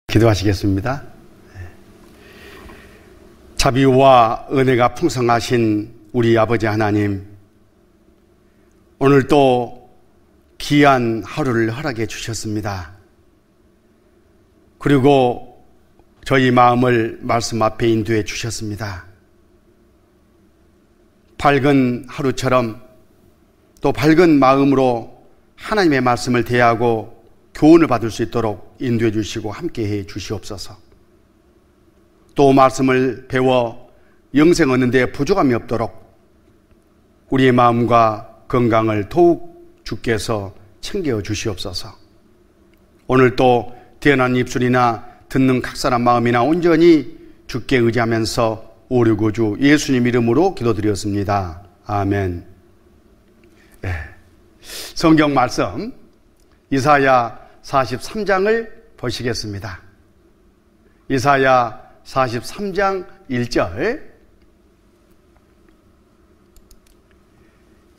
기도하시겠습니다. 자비와 은혜가 풍성하신 우리 아버지 하나님, 오늘 또 귀한 하루를 허락해 주셨습니다. 그리고 저희 마음을 말씀 앞에 인도해 주셨습니다. 밝은 하루처럼 또 밝은 마음으로 하나님의 말씀을 대하고 교훈을 받을 수 있도록 인도해 주시고 함께해 주시옵소서. 또 말씀을 배워 영생 얻는 데 부족함이 없도록 우리의 마음과 건강을 더욱 주께서 챙겨 주시옵소서. 오늘 또 태어난 입술이나 듣는 각사한 마음이나 온전히 주께 의지하면서 우리 구주 예수님 이름으로 기도드렸습니다. 아멘. 성경 말씀 이사야 43장을 보시겠습니다. 이사야 43장 1절,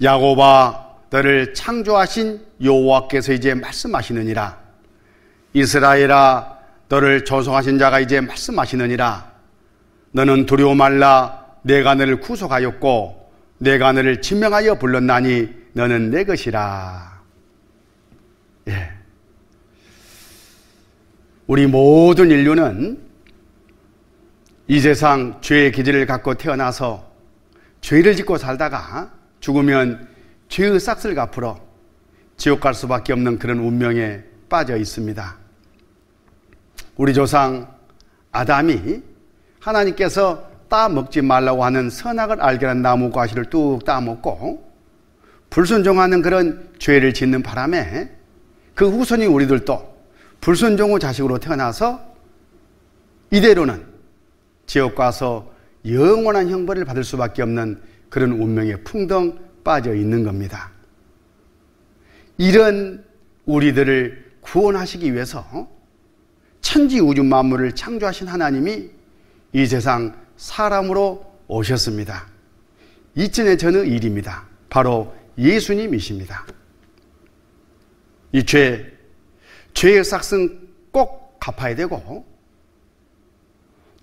야곱아 너를 창조하신 여호와께서 이제 말씀하시느니라. 이스라엘아 너를 조성하신 자가 이제 말씀하시느니라. 너는 두려워 말라. 내가 너를 구속하였고 내가 너를 지명하여 불렀나니 너는 내 것이라. 우리 모든 인류는 이 세상 죄의 기질을 갖고 태어나서 죄를 짓고 살다가 죽으면 죄의 싹을 갚으러 지옥 갈 수밖에 없는 그런 운명에 빠져 있습니다. 우리 조상 아담이 하나님께서 따먹지 말라고 하는 선악을 알게 하는 나무 과실을 뚝 따먹고 불순종하는 그런 죄를 짓는 바람에 그 후손인 우리들도 불순종의 자식으로 태어나서 이대로는 지옥 가서 영원한 형벌을 받을 수밖에 없는 그런 운명에 풍덩 빠져 있는 겁니다. 이런 우리들을 구원하시기 위해서 천지 우주 만물을 창조하신 하나님이 이 세상 사람으로 오셨습니다. 2000년 전의 일입니다. 바로 예수님이십니다. 이 죄의 삭은 꼭 갚아야 되고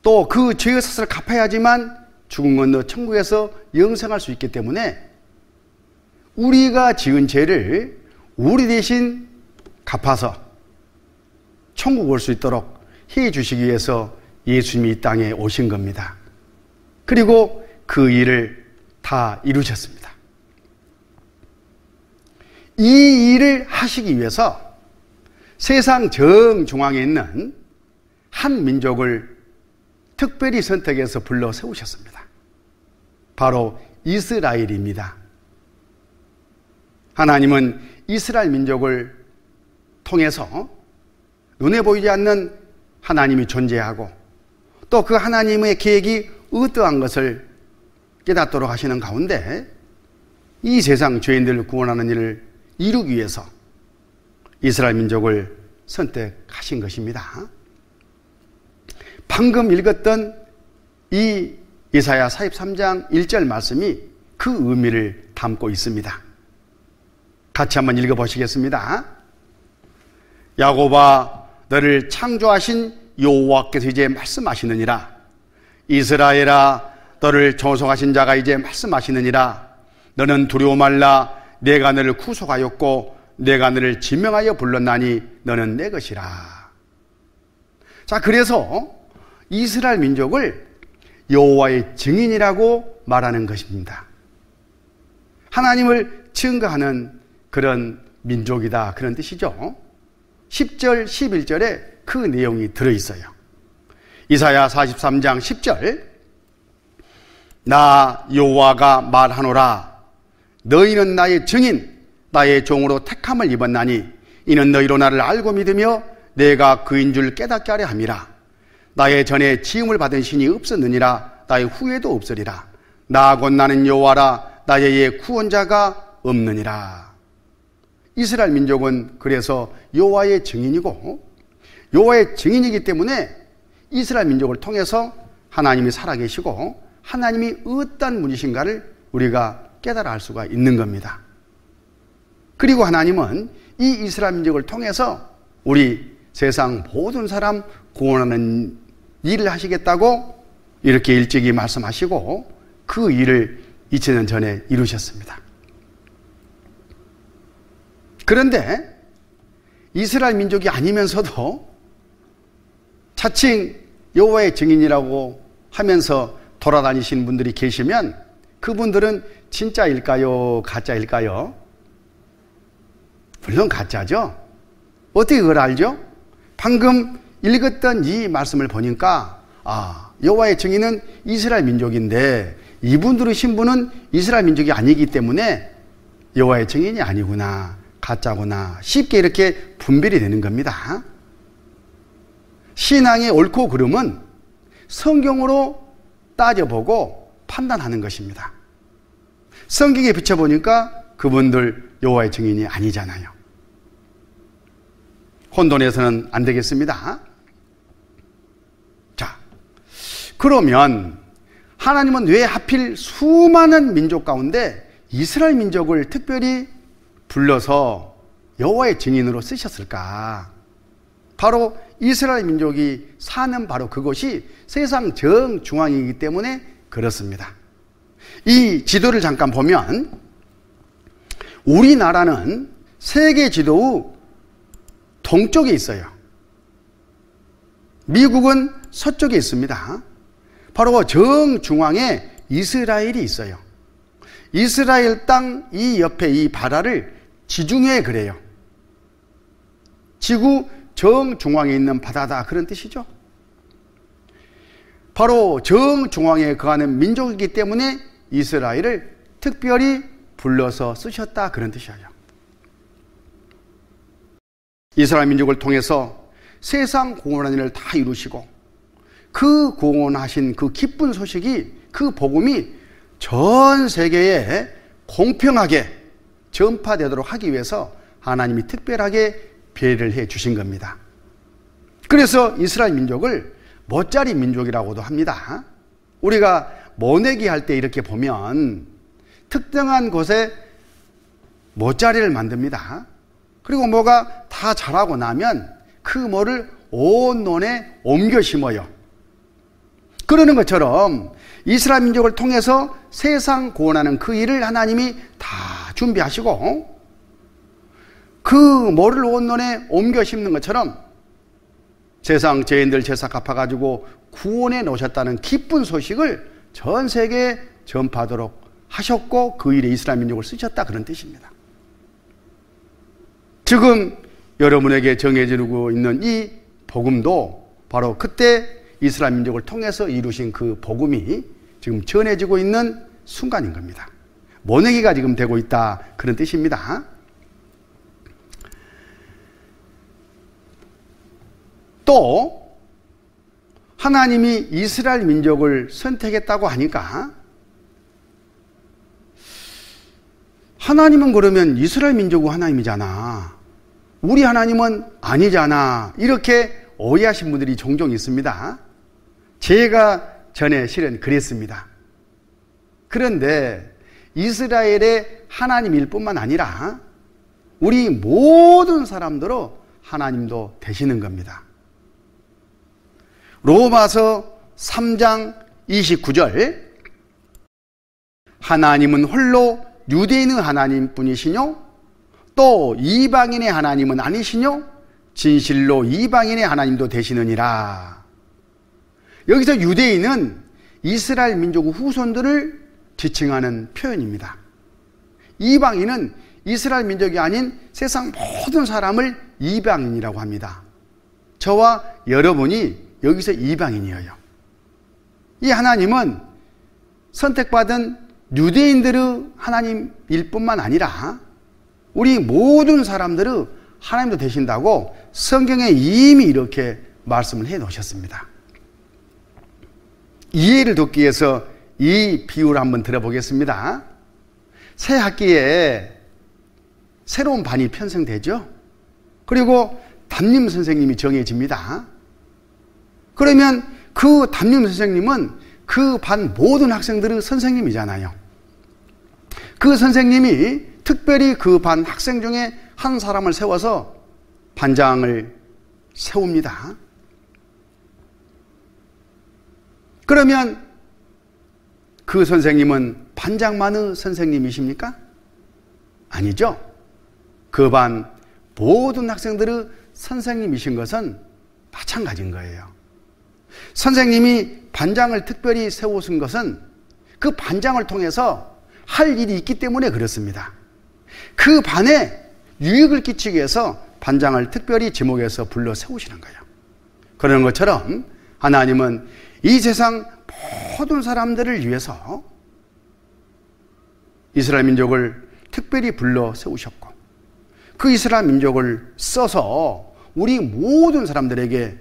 또 그 죄의 삭을 갚아야지만 죽은 건너 천국에서 영생할 수 있기 때문에 우리가 지은 죄를 우리 대신 갚아서 천국 올 수 있도록 해 주시기 위해서 예수님이 이 땅에 오신 겁니다. 그리고 그 일을 다 이루셨습니다. 이 일을 하시기 위해서 세상 정중앙에 있는 한 민족을 특별히 선택해서 불러 세우셨습니다. 바로 이스라엘입니다. 하나님은 이스라엘 민족을 통해서 눈에 보이지 않는 하나님이 존재하고 또 그 하나님의 계획이 어떠한 것을 깨닫도록 하시는 가운데 이 세상 죄인들을 구원하는 일을 이루기 위해서 이스라엘 민족을 선택하신 것입니다. 방금 읽었던 이 이사야 43장 1절 말씀이 그 의미를 담고 있습니다. 같이 한번 읽어보시겠습니다. 야곱아 너를 창조하신 여호와께서 이제 말씀하시느니라. 이스라엘아 너를 조성하신 자가 이제 말씀하시느니라. 너는 두려워 말라. 내가 너를 구속하였고 내가 너를 지명하여 불렀나니 너는 내 것이라. 자, 그래서 이스라엘 민족을 여호와의 증인이라고 말하는 것입니다. 하나님을 증거하는 그런 민족이다, 그런 뜻이죠. 10절 11절에 그 내용이 들어있어요. 이사야 43장 10절, 나 여호와가 말하노라. 너희는 나의 증인 나의 종으로 택함을 입었나니 이는 너희로 나를 알고 믿으며 내가 그인 줄 깨닫게 하려 함이라. 나의 전에 지음을 받은 신이 없었느니라. 나의 후에도 없으리라. 나 곧 나는 여호와라. 나의 구원자가 없느니라. 이스라엘 민족은 그래서 여호와의 증인이고 여호와의 증인이기 때문에 이스라엘 민족을 통해서 하나님이 살아계시고 하나님이 어떤 분이신가를 우리가 깨달아 알 수가 있는 겁니다. 그리고 하나님은 이 이스라엘 민족을 통해서 우리 세상 모든 사람 구원하는 일을 하시겠다고 이렇게 일찍이 말씀하시고 그 일을 2000년 전에 이루셨습니다. 그런데 이스라엘 민족이 아니면서도 자칭 여호와의 증인이라고 하면서 돌아다니시는 분들이 계시면 그분들은 진짜일까요? 가짜일까요? 물론 가짜죠. 어떻게 그걸 알죠? 방금 읽었던 이 말씀을 보니까 여호와의 증인은 이스라엘 민족인데 이분들의 신분은 이스라엘 민족이 아니기 때문에 여호와의 증인이 아니구나, 가짜구나, 쉽게 이렇게 분별이 되는 겁니다. 신앙의 옳고 그름은 성경으로 따져보고 판단하는 것입니다. 성경에 비춰보니까 그분들 여호와의 증인이 아니잖아요. 혼돈해서는 안 되겠습니다. 자, 그러면 하나님은 왜 하필 수많은 민족 가운데 이스라엘 민족을 특별히 불러서 여호와의 증인으로 쓰셨을까? 바로 이스라엘 민족이 사는 바로 그곳이 세상 정중앙이기 때문에 그렇습니다. 이 지도를 잠깐 보면 우리나라는 세계 지도 동쪽에 있어요. 미국은 서쪽에 있습니다. 바로 정중앙에 이스라엘이 있어요. 이스라엘 땅 이 옆에 이 바다를 지중해 그래요. 지구 정중앙에 있는 바다다 그런 뜻이죠. 바로 정중앙에 거하는 민족이기 때문에 이스라엘을 특별히 불러서 쓰셨다 그런 뜻이에요. 이스라엘 민족을 통해서 세상 구원하는 일을 다 이루시고 그 구원하신 그 기쁜 소식이 그 복음이 전 세계에 공평하게 전파되도록 하기 위해서 하나님이 특별하게 배려를 해 주신 겁니다. 그래서 이스라엘 민족을 멋자리 민족이라고도 합니다. 우리가 모내기 할 때 이렇게 보면 특정한 곳에 멋자리를 만듭니다. 그리고 뭐가 다 자라고 나면 그 뭐를 온 논에 옮겨 심어요. 그러는 것처럼 이스라엘 민족을 통해서 세상 구원하는 그 일을 하나님이 다 준비하시고 그 모를 온 논에 옮겨 심는 것처럼 세상 죄인들 죄사 갚아가지고 구원해 놓으셨다는 기쁜 소식을 전 세계에 전파하도록 하셨고 그 일에 이스라엘 민족을 쓰셨다 그런 뜻입니다. 지금 여러분에게 정해지고 있는 이 복음도 바로 그때 이스라엘 민족을 통해서 이루신 그 복음이 지금 전해지고 있는 순간인 겁니다. 모내기가 지금 되고 있다 그런 뜻입니다. 또 하나님이 이스라엘 민족을 선택했다고 하니까 하나님은 그러면 이스라엘 민족은 하나님이잖아, 우리 하나님은 아니잖아, 이렇게 오해하신 분들이 종종 있습니다. 제가 전에 실은 그랬습니다. 그런데 이스라엘의 하나님일 뿐만 아니라 우리 모든 사람들로 하나님도 되시는 겁니다. 로마서 3장 29절 하나님은 홀로 유대인의 하나님뿐이시뇨 또 이방인의 하나님은 아니시뇨 진실로 이방인의 하나님도 되시느니라. 여기서 유대인은 이스라엘 민족 후손들을 지칭하는 표현입니다. 이방인은 이스라엘 민족이 아닌 세상 모든 사람을 이방인이라고 합니다. 저와 여러분이 여기서 이방인이에요. 이 하나님은 선택받은 유대인들의 하나님일 뿐만 아니라 우리 모든 사람들의 하나님도 되신다고 성경에 이미 이렇게 말씀을 해 놓으셨습니다. 이해를 돕기 위해서 이 비유를 한번 들어보겠습니다. 새 학기에 새로운 반이 편성되죠. 그리고 담임 선생님이 정해집니다. 그러면 그 담임 선생님은 그 반 모든 학생들의 선생님이잖아요. 그 선생님이 특별히 그 반 학생 중에 한 사람을 세워서 반장을 세웁니다. 그러면 그 선생님은 반장만의 선생님이십니까? 아니죠. 그 반 모든 학생들의 선생님이신 것은 마찬가지인 거예요. 선생님이 반장을 특별히 세우신 것은 그 반장을 통해서 할 일이 있기 때문에 그렇습니다. 그 반에 유익을 끼치기 위해서 반장을 특별히 지목해서 불러 세우시는 거예요. 그런 것처럼 하나님은 이 세상 모든 사람들을 위해서 이스라엘 민족을 특별히 불러 세우셨고, 그 이스라엘 민족을 써서 우리 모든 사람들에게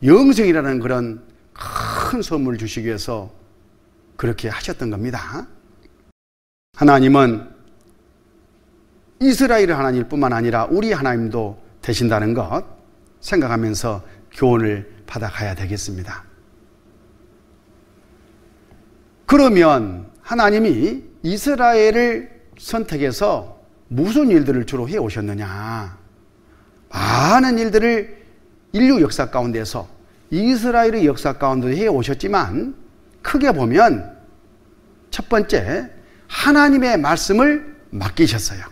영생이라는 그런 큰 선물을 주시기 위해서 그렇게 하셨던 겁니다. 하나님은 이스라엘의 하나님일 뿐만 아니라 우리 하나님도 되신다는 것 생각하면서 교훈을 받아가야 되겠습니다. 그러면 하나님이 이스라엘을 선택해서 무슨 일들을 주로 해오셨느냐? 많은 일들을 인류 역사 가운데서 이스라엘의 역사 가운데 해오셨지만 크게 보면 첫 번째, 하나님의 말씀을 맡기셨어요.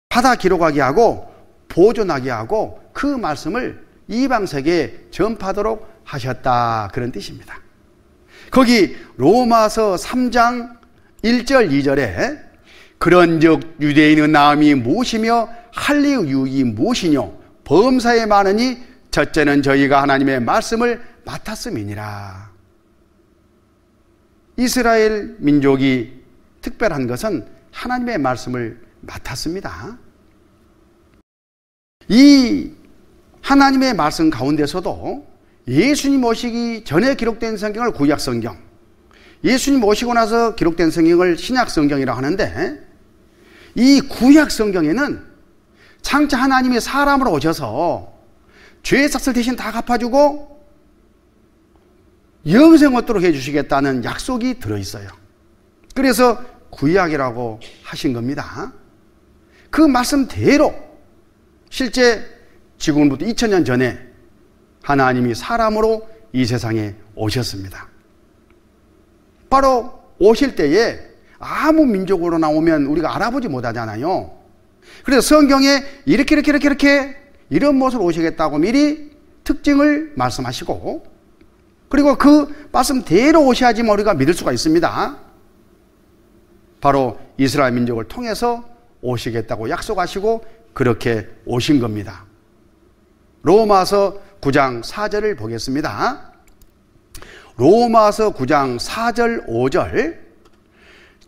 받아 기록하게 하고 보존하게 하고 그 말씀을 이방 세계에 전파하도록 하셨다, 그런 뜻입니다. 거기 로마서 3장 1절 2절에 그런즉 유대인의 나음이 무엇이며 할례의 유익이 무엇이뇨 범사에 많으니 첫째는 저희가 하나님의 말씀을 맡았음이니라. 이스라엘 민족이 특별한 것은 하나님의 말씀을 맡았습니다. 이 하나님의 말씀 가운데서도 예수님 오시기 전에 기록된 성경을 구약성경, 예수님 오시고 나서 기록된 성경을 신약성경이라고 하는데, 이 구약성경에는 장차 하나님이 사람으로 오셔서 죄의 삭을 대신 다 갚아주고 영생 얻도록 해주시겠다는 약속이 들어있어요. 그래서 구약이라고 하신 겁니다. 그 말씀대로 실제 지금부터 2000년 전에 하나님이 사람으로 이 세상에 오셨습니다. 바로 오실 때에 아무 민족으로 나오면 우리가 알아보지 못하잖아요. 그래서 성경에 이렇게 이런 모습으로 오시겠다고 미리 특징을 말씀하시고, 그리고 그 말씀대로 오셔야지만 우리가 믿을 수가 있습니다. 바로 이스라엘 민족을 통해서 오시겠다고 약속하시고 그렇게 오신 겁니다. 로마서 9장 4절을 보겠습니다. 로마서 9장 4절 5절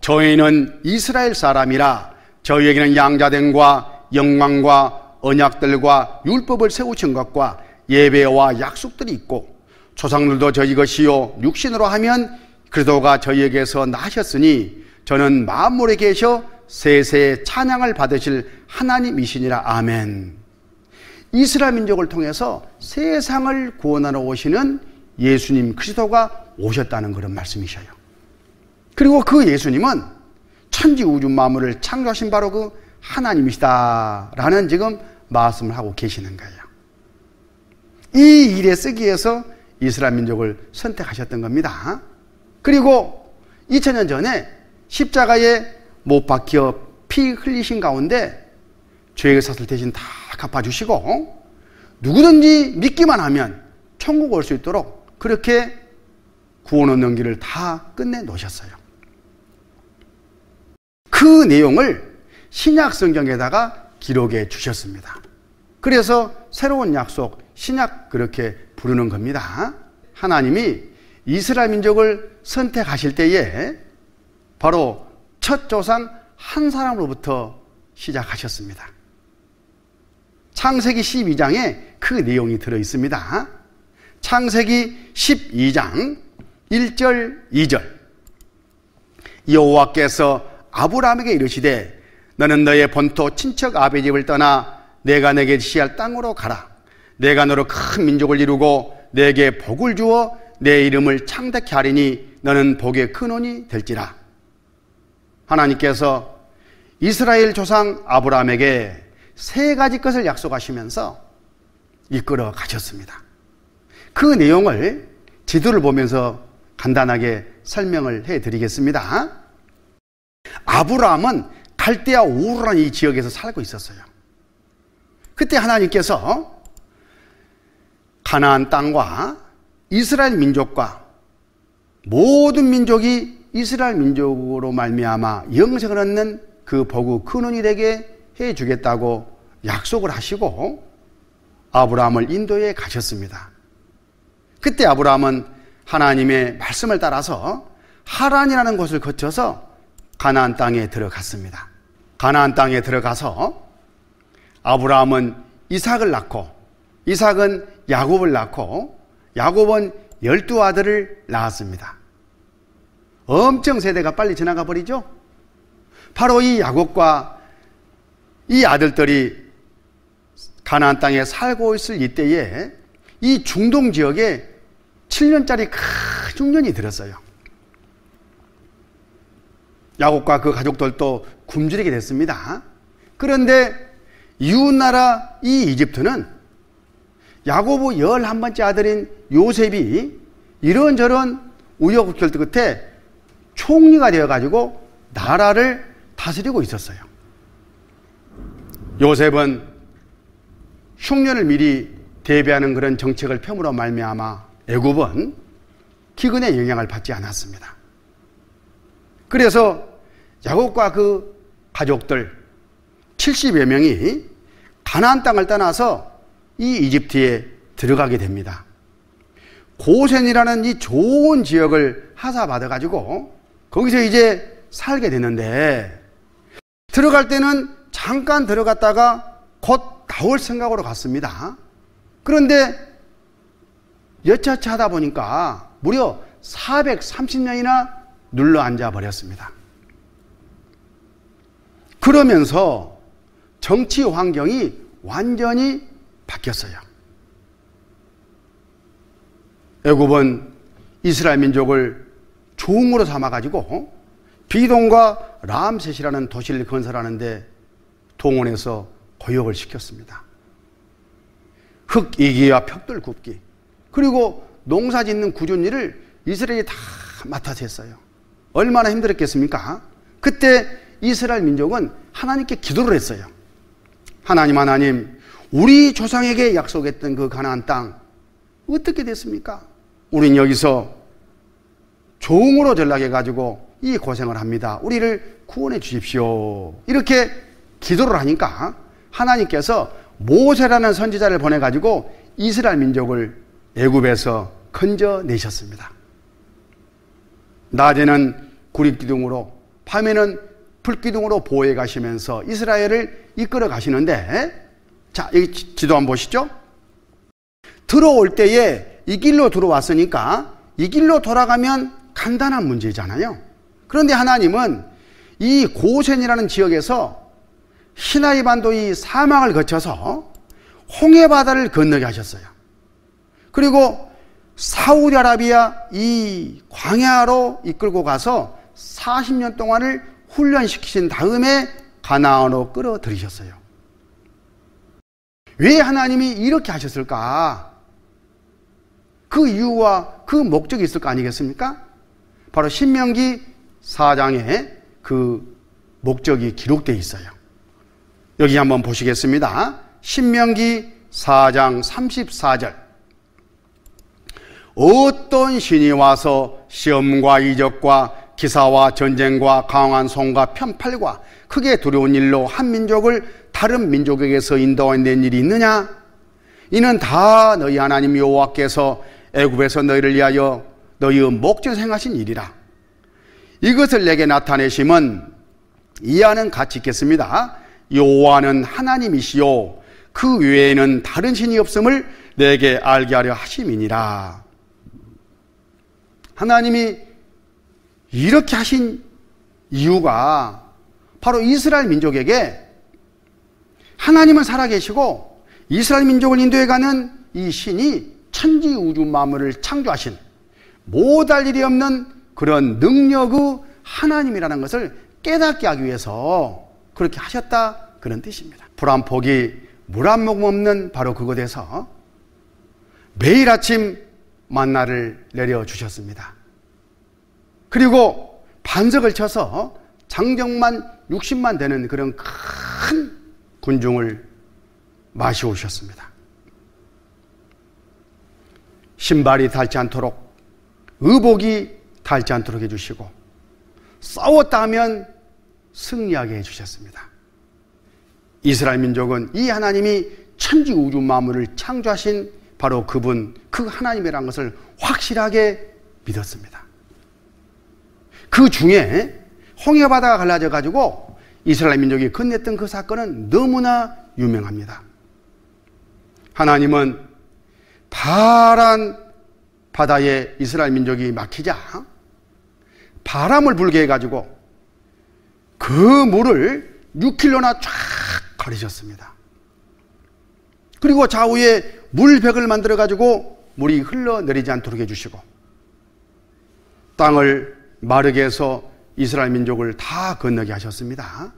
저희는 이스라엘 사람이라 저희에게는 양자됨과 영광과 언약들과 율법을 세우신 것과 예배와 약속들이 있고 조상들도 저희 것이요 육신으로 하면 그리스도가 저희에게서 나셨으니 저는 만물에 계셔 세세의 찬양을 받으실 하나님이시니라. 아멘. 이스라엘 민족을 통해서 세상을 구원하러 오시는 예수님 그리스도가 오셨다는 그런 말씀이셔요. 그리고 그 예수님은 천지 우주 만물을 창조하신 바로 그 하나님이시다라는 지금 말씀을 하고 계시는 거예요. 이 일에 쓰기 위해서 이스라엘 민족을 선택하셨던 겁니다. 그리고 2000년 전에 십자가에 못 박혀 피 흘리신 가운데 죄의 삭을 대신 다 갚아주시고 누구든지 믿기만 하면 천국 올 수 있도록 그렇게 구원 얻는 길을 다 끝내 놓으셨어요. 그 내용을 신약 성경에다가 기록해 주셨습니다. 그래서 새로운 약속, 신약 그렇게 부르는 겁니다. 하나님이 이스라엘 민족을 선택하실 때에 바로 첫 조상 한 사람으로부터 시작하셨습니다. 창세기 12장에 그 내용이 들어있습니다. 창세기 12장 1절 2절 여호와께서 아브라함에게 이르시되 너는 너의 본토 친척 아베 집을 떠나 내가 내게 지시할 땅으로 가라. 내가 너로 큰 민족을 이루고 내게 복을 주어 내 이름을 창대케 하리니 너는 복의 근원이 될지라. 하나님께서 이스라엘 조상 아브라함에게 세 가지 것을 약속하시면서 이끌어 가셨습니다. 그 내용을 지도를 보면서 간단하게 설명을 해드리겠습니다. 아브라함은 갈대아 우르라는 이 지역에서 살고 있었어요. 그때 하나님께서 가나안 땅과 이스라엘 민족과 모든 민족이 이스라엘 민족으로 말미암아 영생을 얻는 그 복의 근원이 되게 해주겠다고 약속을 하시고 아브라함을 인도에 가셨습니다. 그때 아브라함은 하나님의 말씀을 따라서 하란이라는 곳을 거쳐서 가나안 땅에 들어갔습니다. 가나안 땅에 들어가서 아브라함은 이삭을 낳고 이삭은 야곱을 낳고 야곱은 12아들을 낳았습니다. 엄청 세대가 빨리 지나가 버리죠. 바로 이 야곱과 이 아들들이 가나안 땅에 살고 있을 이때에 이 중동 지역에 7년짜리 큰 흉년이 들었어요. 야곱과 그 가족들도 굶주리게 됐습니다. 그런데 이웃나라 이 이집트는 야곱의 11번째 아들인 요셉이 이런저런 우여곡절 끝에 총리가 되어가지고 나라를 다스리고 있었어요. 요셉은 흉년을 미리 대비하는 그런 정책을 펴므로 말미암아 애굽은 기근의 영향을 받지 않았습니다. 그래서 야곱과 그 가족들 70여 명이 가나안 땅을 떠나서 이 이집트에 들어가게 됩니다. 고센이라는 이 좋은 지역을 하사받아가지고 거기서 이제 살게 되는데 들어갈 때는 잠깐 들어갔다가 곧 나올 생각으로 갔습니다. 그런데 여차치 하다 보니까 무려 430년이나 눌러 앉아 버렸습니다. 그러면서 정치 환경이 완전히 바뀌었어요. 애굽은 이스라엘 민족을 종으로 삼아가지고 비동과 람셋이라는 도시를 건설하는데 동원해서 고역을 시켰습니다. 흙 이기와 벽돌 굽기 그리고 농사 짓는 굳은 일을 이스라엘이 다 맡아서 했어요. 얼마나 힘들었겠습니까? 그때 이스라엘 민족은 하나님께 기도를 했어요. 하나님, 우리 조상에게 약속했던 그 가나안 땅 어떻게 됐습니까? 우린 여기서 종으로 전락해가지고 이 고생을 합니다. 우리를 구원해 주십시오. 이렇게 기도를 하니까 하나님께서 모세라는 선지자를 보내가지고 이스라엘 민족을 애굽에서 건져내셨습니다. 낮에는 구릿기둥으로 밤에는 불기둥으로 보호해 가시면서 이스라엘을 이끌어 가시는데, 자, 여기 지도 한번 보시죠. 들어올 때에 이 길로 들어왔으니까 이 길로 돌아가면 간단한 문제잖아요. 그런데 하나님은 이 고센이라는 지역에서 시나이 반도 이 사막을 거쳐서 홍해 바다를 건너게 하셨어요. 그리고 사우디아라비아 이 광야로 이끌고 가서 40년 동안을 훈련시키신 다음에 가나안으로 끌어들이셨어요. 왜 하나님이 이렇게 하셨을까? 그 이유와 그 목적이 있을 거 아니겠습니까? 바로 신명기 4장에 그 목적이 기록되어 있어요. 여기 한번 보시겠습니다. 신명기 4장 34절. 어떤 신이 와서 시험과 이적과 기사와 전쟁과 강한 손과 편팔과 크게 두려운 일로 한 민족을 다른 민족에게서 인도해낸 일이 있느냐? 이는 다 너희 하나님 여호와께서 애굽에서 너희를 위하여 너희의 목적을 행하신 일이라. 이것을 내게 나타내심은 이하는 같이 있겠습니다. 여호와는 하나님이시요 그 외에는 다른 신이 없음을 내게 알게 하려 하심이니라. 하나님이 이렇게 하신 이유가 바로 이스라엘 민족에게 하나님은 살아계시고 이스라엘 민족을 인도해가는 이 신이 천지 우주 만물을 창조하신 못할 일이 없는 그런 능력의 하나님이라는 것을 깨닫게 하기 위해서 그렇게 하셨다, 그런 뜻입니다. 불 한 폭이 물 한 모금 없는 바로 그곳에서 매일 아침 만나를 내려주셨습니다. 그리고 반석을 쳐서 장정만 60만 되는 그런 큰 군중을 마시오셨습니다. 신발이 닳지 않도록, 의복이 닳지 않도록 해주시고, 싸웠다 하면 승리하게 해주셨습니다. 이스라엘 민족은 이 하나님이 천지 우주 만물을 창조하신 바로 그분, 그 하나님이라는 것을 확실하게 믿었습니다. 그 중에 홍해바다가 갈라져 가지고 이스라엘 민족이 건넸던 그 사건은 너무나 유명합니다. 하나님은 파란 바다에 이스라엘 민족이 막히자 바람을 불게 해가지고 그 물을 6km나 쫙 가리셨습니다. 그리고 좌우에 물벽을 만들어 가지고 물이 흘러내리지 않도록 해주시고, 땅을 마르게 해서 이스라엘 민족을 다 건너게 하셨습니다.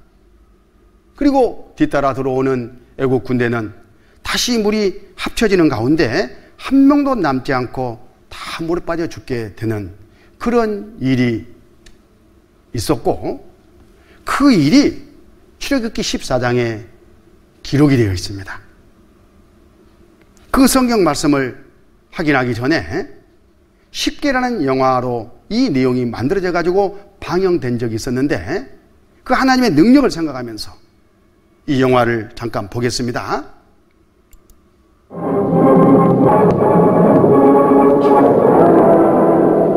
그리고 뒤따라 들어오는 애국 군대는 다시 물이 합쳐지는 가운데 한 명도 남지 않고 다 물에 빠져 죽게 되는 그런 일이 있었고, 그 일이 출애굽기 14장에 기록이 되어 있습니다. 그 성경 말씀을 확인하기 전에 10개라는 영화로 이 내용이 만들어져 가지고 방영된 적이 있었는데, 그 하나님의 능력을 생각하면서 이 영화를 잠깐 보겠습니다.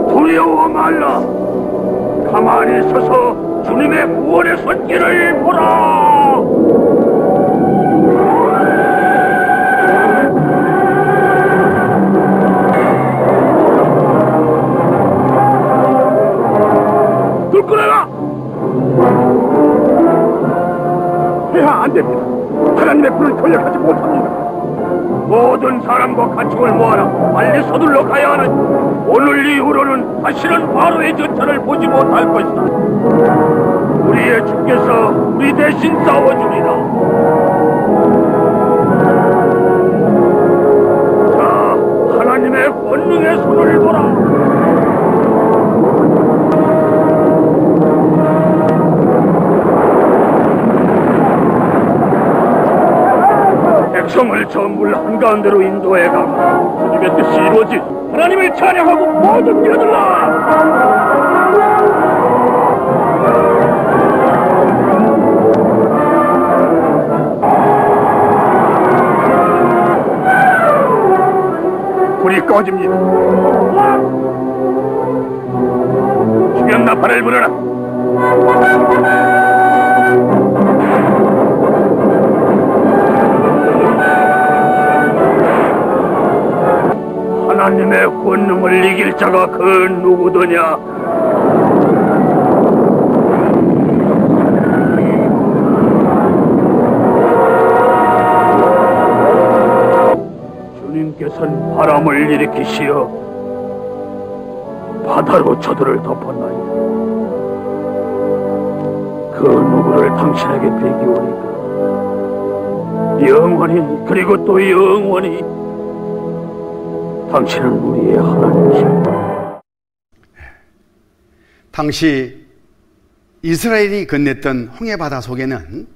두려워 말라. 가만히 서서 주님의 구원의 손길을 보라. 들끓어라. 야, 안 됩니다. 하나님의 불을 돌려가지 못합니다. 모든 사람과 가축을 모아라. 빨리 서둘러 가야 하는. 오늘 이후로는 다시는 바로의 전차를 보지 못할 것이다. 우리의 주께서 우리 대신 싸워주리라. 자, 하나님의 권능의 손을 보라. 백성을 저 물 한가운데로 인도해가 주님의 뜻이 이루어지 하나님을 찬양하고 모두 뛰어들라. 불이 꺼집니다. 주변 나팔을 불어라. 하나님의 권능을 이길 자가 그 누구더냐? 주님께서는 바람을 일으키시어 바다로 저들을 덮었나이다. 그 누구를 당신에게 베기오니까 영원히, 그리고 또 영원히 당신은 우리의 하나님이십니다. 당시 이스라엘이 건넸던 홍해바다 속에는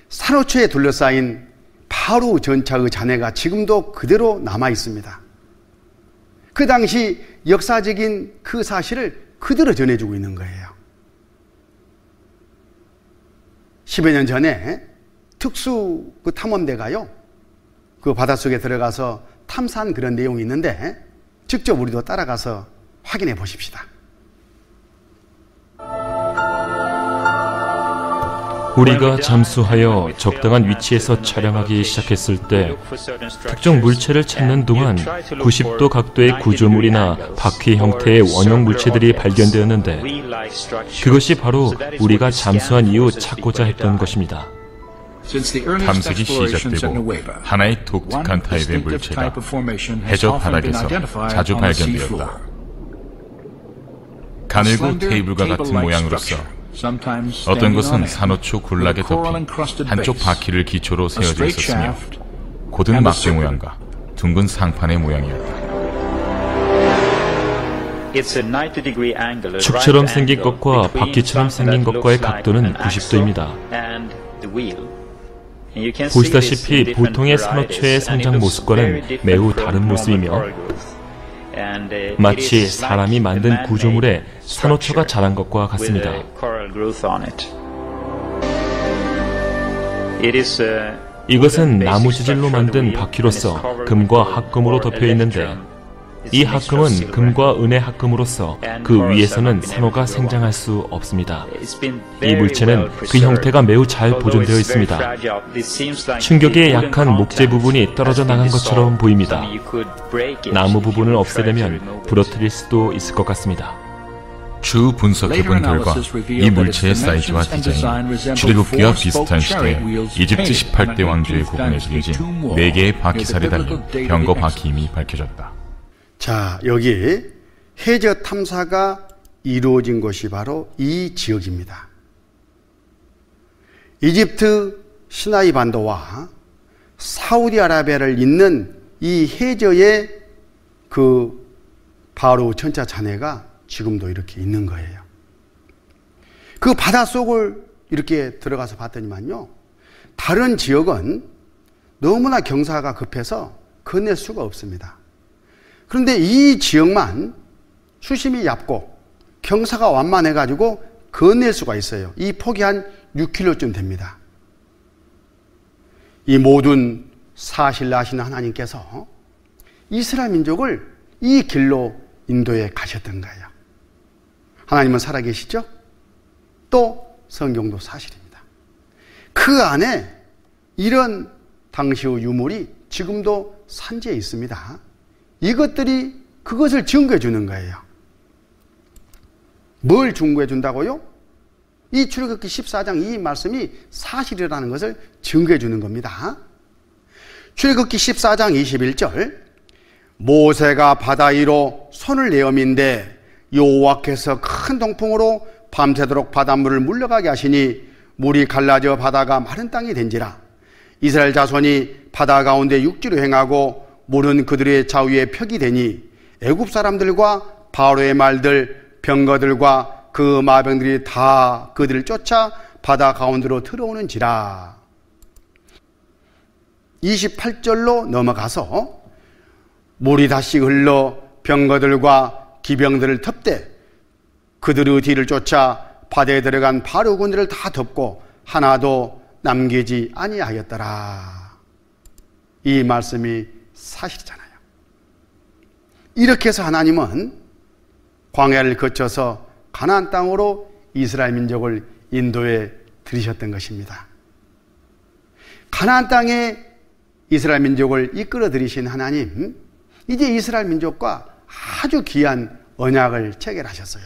산호초에 둘러싸인 바로 전차의 잔해가 지금도 그대로 남아 있습니다. 그 당시 역사적인 그 사실을 그대로 전해주고 있는 거예요. 10여 년 전에 특수 그 탐험대가요, 그 바닷속에 들어가서 탐사한 그런 내용이 있는데 직접 우리도 따라가서 확인해 보십시다. 우리가 잠수하여 적당한 위치에서 촬영하기 시작했을 때 특정 물체를 찾는 동안 90도 각도의 구조물이나 바퀴 형태의 원형 물체들이 발견되었는데, 그것이 바로 우리가 잠수한 이후 찾고자 했던 것입니다. 탐색이 시작되고 하나의 독특한 타입의 물체가 해저 바닥에서 자주 발견되었다. 가늘고 테이블과 같은 모양으로서 어떤 것은 산호초 군락에 덮인 한쪽 바퀴를 기초로 세워져 있었으며, 고든 막대 모양과 둥근 상판의 모양이었다. 축처럼 생긴 것과 바퀴처럼 생긴 것과의 각도는 90도입니다. 보시다시피 보통의 산호초의 성장 모습과는 매우 다른 모습이며 마치 사람이 만든 구조물에 산호초가 자란 것과 같습니다. 이것은 나무 재질로 만든 바퀴로서 금과 합금으로 덮여 있는데 이 합금은 금과 은의 합금으로서 그 위에서는 산호가 생장할 수 없습니다. 이 물체는 그 형태가 매우 잘 보존되어 있습니다. 충격에 약한 목재 부분이 떨어져 나간 것처럼 보입니다. 나무 부분을 없애려면 부러뜨릴 수도 있을 것 같습니다. 추후 분석해본 결과 이 물체의 사이즈와 디자인이 출애굽기와 비슷한 시대에 이집트 18대 왕조의 고관에 들려진 4개의 바퀴살이 달린 병거 바퀴임이 밝혀졌다. 자, 여기 해저 탐사가 이루어진 곳이 바로 이 지역입니다. 이집트 시나이 반도와 사우디아라비아를 잇는 이 해저의 그 바로 전차 잔해가 지금도 이렇게 있는 거예요. 그 바닷속을 이렇게 들어가서 봤더니만요, 다른 지역은 너무나 경사가 급해서 건널 수가 없습니다. 그런데 이 지역만 수심이 얕고 경사가 완만해가지고 건널 수가 있어요. 이 폭이 한 6km쯤 됩니다. 이 모든 사실을 아시는 하나님께서 이스라엘 민족을 이 길로 인도에 가셨던 거예요. 하나님은 살아계시죠? 또 성경도 사실입니다. 그 안에 이런 당시의 유물이 지금도 산지에 있습니다. 이것들이 그것을 증거해 주는 거예요. 뭘 증거해 준다고요? 이 출애굽기 14장 이 말씀이 사실이라는 것을 증거해 주는 겁니다. 출애굽기 14장 21절, 모세가 바다 위로 손을 내어민데 여호와께서 큰 동풍으로 밤새도록 바닷물을 물러가게 하시니 물이 갈라져 바다가 마른 땅이 된지라. 이스라엘 자손이 바다 가운데 육지로 행하고 물은 그들의 좌우에 벽이 되니 애굽 사람들과 바로의 말들 병거들과 그 마병들이 다 그들을 쫓아 바다 가운데로 들어오는지라. 28절로 넘어가서 물이 다시 흘러 병거들과 기병들을 덮되 그들의 뒤를 쫓아 바다에 들어간 바로 군대를 다 덮고 하나도 남기지 아니하였더라. 이 말씀이 사실이잖아요. 이렇게 해서 하나님은 광야를 거쳐서 가나안 땅으로 이스라엘 민족을 인도에 들이셨던 것입니다. 가나안 땅에 이스라엘 민족을 이끌어 들이신 하나님, 이제 이스라엘 민족과 아주 귀한 언약을 체결하셨어요.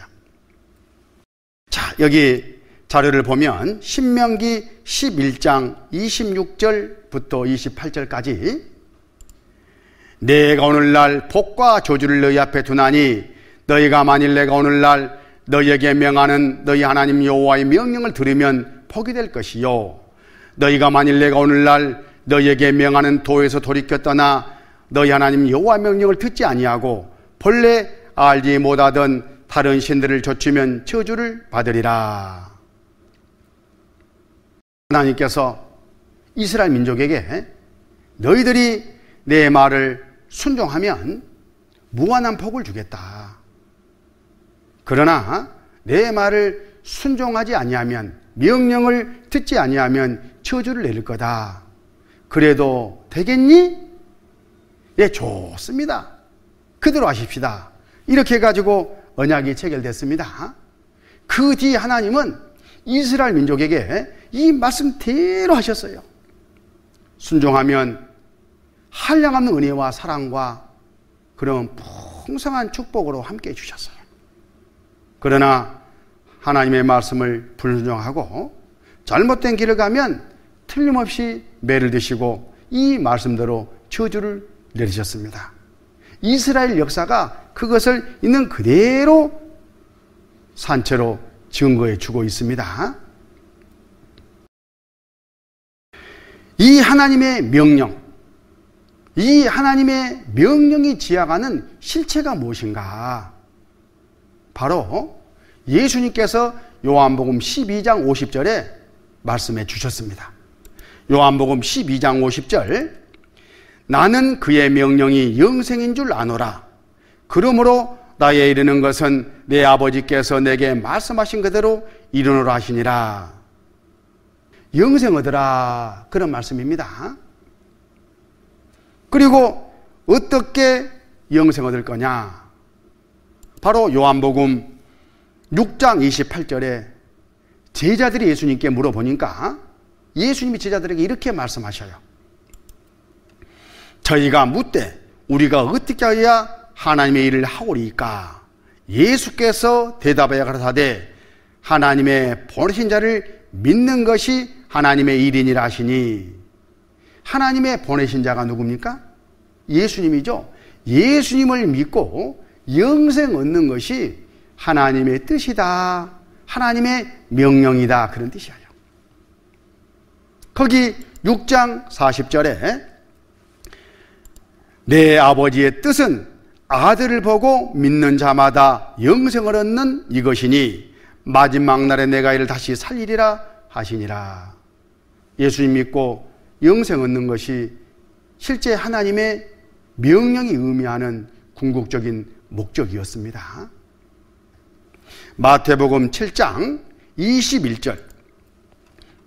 자, 여기 자료를 보면 신명기 11장 26절부터 28절까지 내가 오늘날 복과 저주를 너희 앞에 두나니 너희가 만일 내가 오늘날 너희에게 명하는 너희 하나님 여호와의 명령을 들으면 복이 될 것이요, 너희가 만일 내가 오늘날 너희에게 명하는 도에서 돌이켜 떠나 너희 하나님 여호와 명령을 듣지 아니하고 본래 알지 못하던 다른 신들을 좇으면 저주를 받으리라. 하나님께서 이스라엘 민족에게 너희들이 내 말을 순종하면 무한한 복을 주겠다. 그러나 내 말을 순종하지 아니하면, 명령을 듣지 아니하면 저주를 내릴 거다. 그래도 되겠니? 예, 좋습니다. 그대로 하십시다. 이렇게 해가지고 언약이 체결됐습니다. 그 뒤 하나님은 이스라엘 민족에게 이 말씀대로 하셨어요. 순종하면 한량없는 은혜와 사랑과 그런 풍성한 축복으로 함께 해주셨어요. 그러나 하나님의 말씀을 불순종하고 잘못된 길을 가면 틀림없이 매를 드시고 이 말씀대로 저주를 내리셨습니다. 이스라엘 역사가 그것을 있는 그대로 산채로 증거해 주고 있습니다. 이 하나님의 명령, 이 하나님의 명령이 지향하는 실체가 무엇인가? 바로 예수님께서 요한복음 12장 50절에 말씀해 주셨습니다. 요한복음 12장 50절, 나는 그의 명령이 영생인 줄 아노라. 그러므로 나에 이르는 것은 내 아버지께서 내게 말씀하신 그대로 이루노라 하시니라. 영생 얻으라, 그런 말씀입니다. 그리고 어떻게 영생 얻을 거냐? 바로 요한복음 6장 28절에 제자들이 예수님께 물어보니까 예수님이 제자들에게 이렇게 말씀하셔요. 저희가 묻되 우리가 어떻게 하여야 하나님의 일을 하오리까? 예수께서 대답하여 가라사대 하나님의 보내신 자를 믿는 것이 하나님의 일이니라 하시니. 하나님의 보내신 자가 누굽니까? 예수님이죠. 예수님을 믿고 영생 얻는 것이 하나님의 뜻이다, 하나님의 명령이다, 그런 뜻이에요. 거기 6장 40절에 내 아버지의 뜻은 아들을 보고 믿는 자마다 영생을 얻는 이것이니 마지막 날에 내가 이를 다시 살리리라 하시니라. 예수님 믿고 영생 얻는 것이 실제 하나님의 명령이 의미하는 궁극적인 목적이었습니다. 마태복음 7장 21절,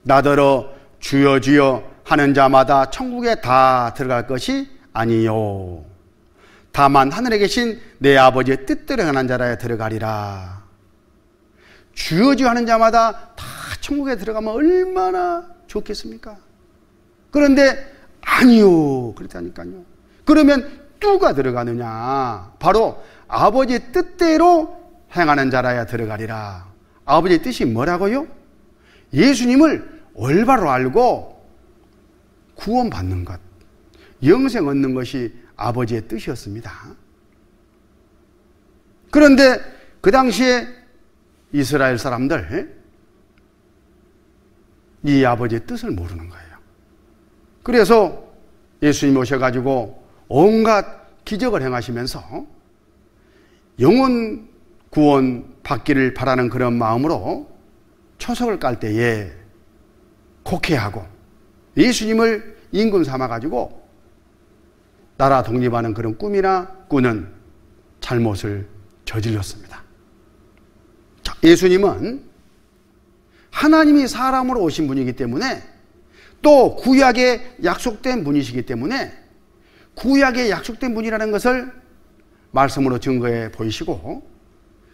나더러 주여 주여 하는 자마다 천국에 다 들어갈 것이 아니요 다만 하늘에 계신 내 아버지의 뜻대로 행하는 자라야 들어가리라. 주여 주여 하는 자마다 다 천국에 들어가면 얼마나 좋겠습니까? 그런데 아니요, 그렇다니까요. 그러면 누가 들어가느냐? 바로 아버지의 뜻대로 행하는 자라야 들어가리라. 아버지의 뜻이 뭐라고요? 예수님을 올바로 알고 구원받는 것, 영생 얻는 것이 아버지의 뜻이었습니다. 그런데 그 당시에 이스라엘 사람들, 이 아버지의 뜻을 모르는 거예요. 그래서 예수님 오셔가지고 온갖 기적을 행하시면서 영혼 구원 받기를 바라는 그런 마음으로 초석을 깔 때에 곡해하고 예수님을 임금 삼아가지고 나라 독립하는 그런 꿈이나 꾸는 잘못을 저질렀습니다. 자, 예수님은 하나님이 사람으로 오신 분이기 때문에 또 구약에 약속된 분이시기 때문에 구약에 약속된 분이라는 것을 말씀으로 증거해 보이시고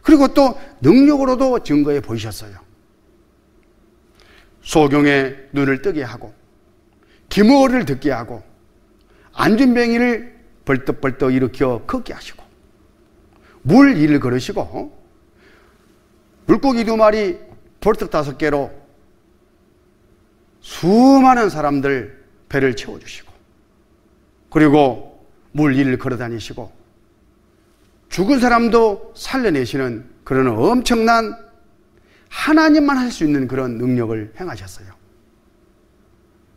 그리고 또 능력으로도 증거해 보이셨어요. 소경의 눈을 뜨게 하고 기머리를 듣게 하고 안진뱅이를 벌떡벌떡 일으켜 걷게 하시고 물 위를 걸으시고 물고기 2마리 벌떡 5개로 수많은 사람들 배를 채워주시고 그리고 물 위를 걸어다니시고 죽은 사람도 살려내시는 그런 엄청난 하나님만 할 수 있는 그런 능력을 행하셨어요.